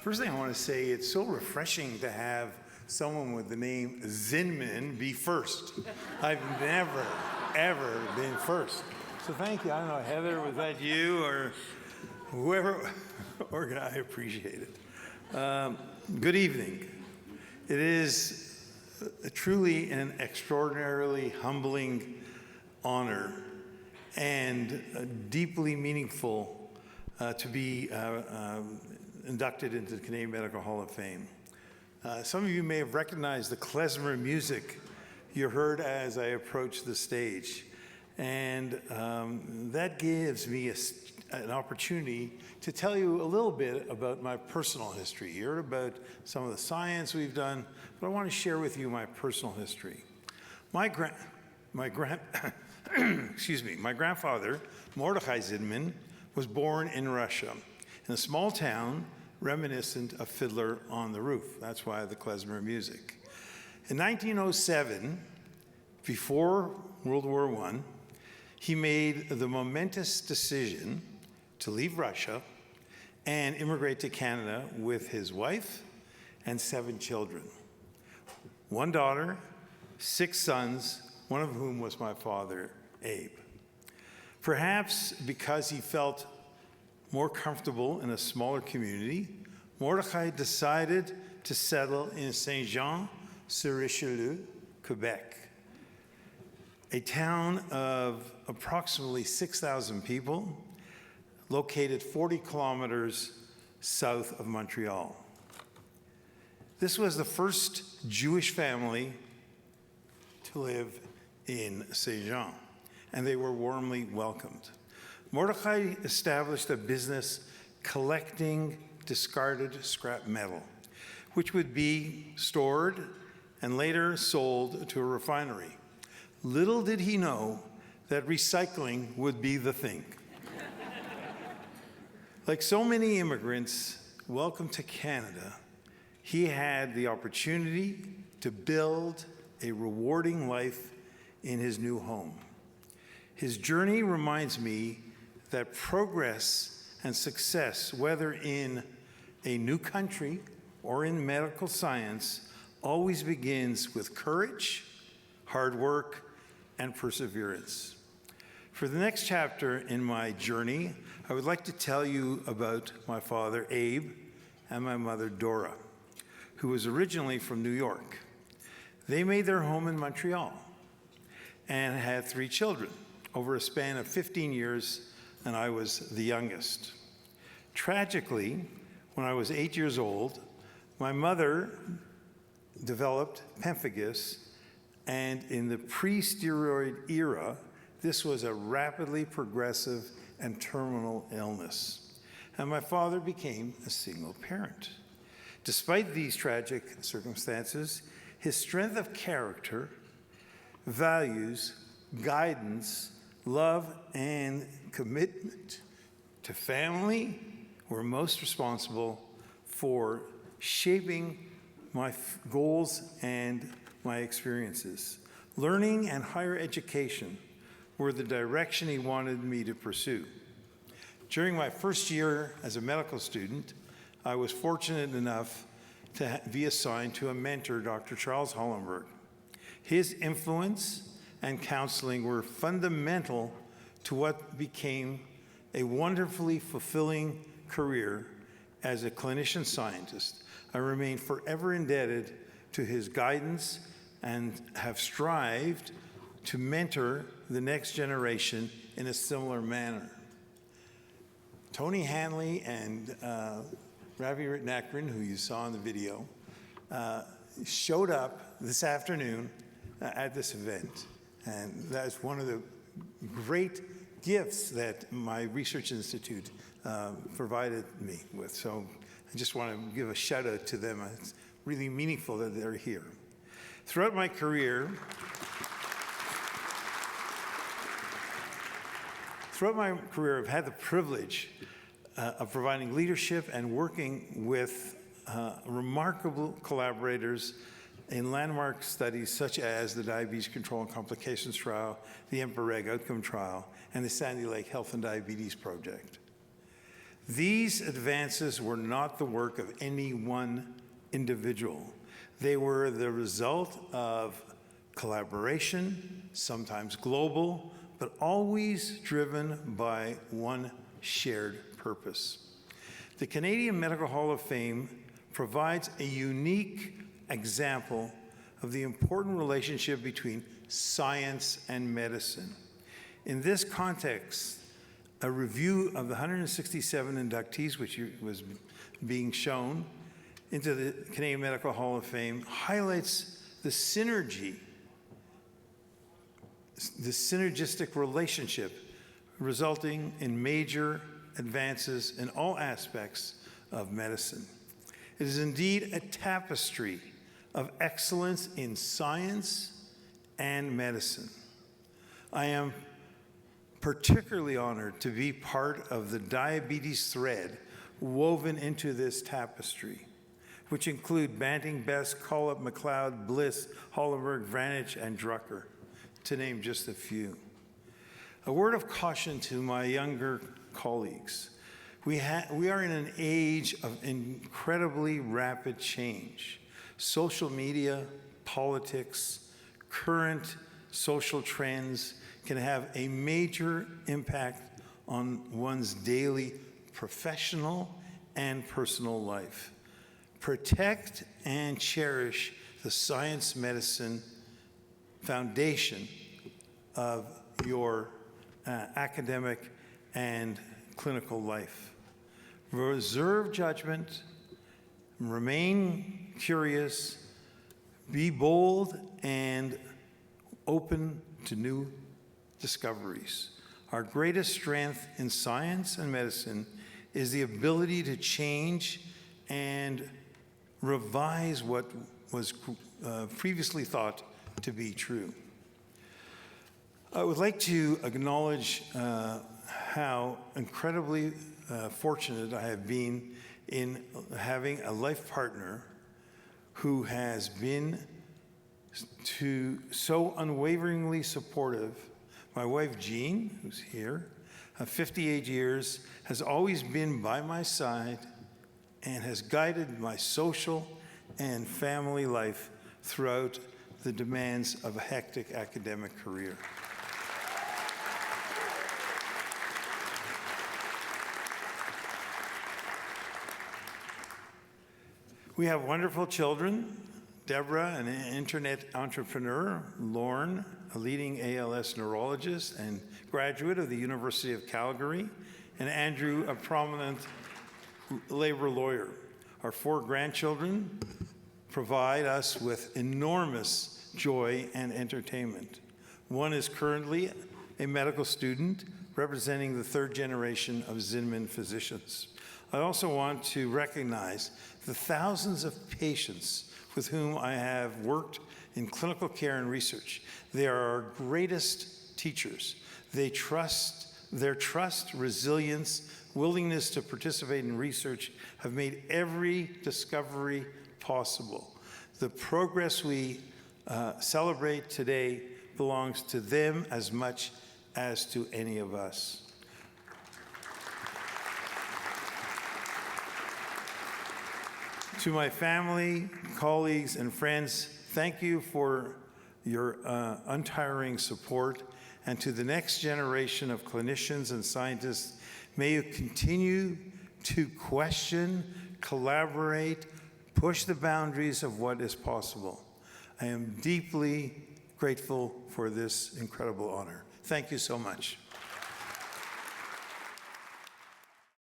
First thing I want to say, it's so refreshing to have someone with the name Zinman be first. I've never, ever been first. So thank you. I don't know, Heather, was that you or whoever organized? I appreciate it. Good evening. It is truly an extraordinarily humbling honor and deeply meaningful to be inducted into the Canadian Medical Hall of Fame. Some of you may have recognized the klezmer music you heard as I approached the stage. And that gives me an opportunity to tell you a little bit about my personal history. You heard about some of the science we've done, but I want to share with you my personal history. My grandfather, Mordechai Zinman, was born in Russia, in a small town reminiscent of Fiddler on the Roof. That's why the klezmer music. In 1907, before World War I, he made the momentous decision to leave Russia and immigrate to Canada with his wife and 7 children. 1 daughter, 6 sons, one of whom was my father, Abe. Perhaps because he felt more comfortable in a smaller community, Mordechai decided to settle in Saint-Jean-sur-Richelieu, Quebec, a town of approximately 6,000 people, located 40 kilometers south of Montreal. This was the first Jewish family to live in Saint-Jean, and they were warmly welcomed. Mordechai established a business collecting discarded scrap metal, which would be stored and later sold to a refinery. Little did he know that recycling would be the thing. Like so many immigrants welcome to Canada, he had the opportunity to build a rewarding life in his new home. His journey reminds me that progress and success, whether in a new country or in medical science, always begins with courage, hard work, and perseverance. For the next chapter in my journey, I would like to tell you about my father, Abe, and my mother, Dora, who was originally from New York. They made their home in Montreal and had 3 children over a span of 15 years, and I was the youngest. Tragically, when I was 8 years old, my mother developed pemphigus, and in the pre-steroid era, this was a rapidly progressive and terminal illness. And my father became a single parent. Despite these tragic circumstances, his strength of character, values, guidance, love, and commitment to family were most responsible for shaping my goals and my experiences. Learning and higher education were the direction he wanted me to pursue. During my first year as a medical student, I was fortunate enough to be assigned to a mentor, Dr. Charles Hollenberg. His influence and counseling were fundamental to what became a wonderfully fulfilling career as a clinician scientist. I remain forever indebted to his guidance and have strived to mentor the next generation in a similar manner. Tony Hanley and Ravi Ratnakran, who you saw in the video, showed up this afternoon at this event. And that's one of the great gifts that my research institute provided me with. So I just want to give a shout out to them. It's really meaningful that they're here. Throughout my career, I've had the privilege of providing leadership and working with remarkable collaborators in landmark studies such as the Diabetes Control and Complications Trial, the EMPA-REG OUTCOME Trial, and the Sandy Lake Health and Diabetes Project. These advances were not the work of any one individual. They were the result of collaboration, sometimes global, but always driven by one shared purpose. The Canadian Medical Hall of Fame provides a unique example of the important relationship between science and medicine. In this context, a review of the 167 inductees, which was being shown into the Canadian Medical Hall of Fame, highlights the synergistic relationship resulting in major advances in all aspects of medicine. It is indeed a tapestry of excellence in science and medicine. I am particularly honored to be part of the diabetes thread woven into this tapestry, which include Banting, Best, Collip, McLeod, Bliss, Hollenberg, Vranich, and Drucker, to name just a few. A word of caution to my younger colleagues. We are in an age of incredibly rapid change. Social media, politics, current social trends can have a major impact on one's daily professional and personal life. Protect and cherish the science medicine foundation of your academic and clinical life. Reserve judgment, remain curious, be bold and open to new discoveries. Our greatest strength in science and medicine is the ability to change and revise what was previously thought to be true. I would like to acknowledge how incredibly fortunate I have been in having a life partner who has been so unwaveringly supportive. My wife, Jean, who's here, 58 years, has always been by my side and has guided my social and family life throughout the demands of a hectic academic career. We have wonderful children. Deborah, an internet entrepreneur. Lorne, a leading ALS neurologist and graduate of the University of Calgary. And Andrew, a prominent labor lawyer. Our 4 grandchildren provide us with enormous joy and entertainment. One is currently a medical student representing the 3rd generation of Zinman physicians. I also want to recognize the thousands of patients with whom I have worked in clinical care and research. They are our greatest teachers. Their trust, resilience, willingness to participate in research have made every discovery possible. The progress we celebrate today belongs to them as much as to any of us. To my family, colleagues, and friends, thank you for your untiring support. And to the next generation of clinicians and scientists, may you continue to question, collaborate, push the boundaries of what is possible. I am deeply grateful for this incredible honor. Thank you so much.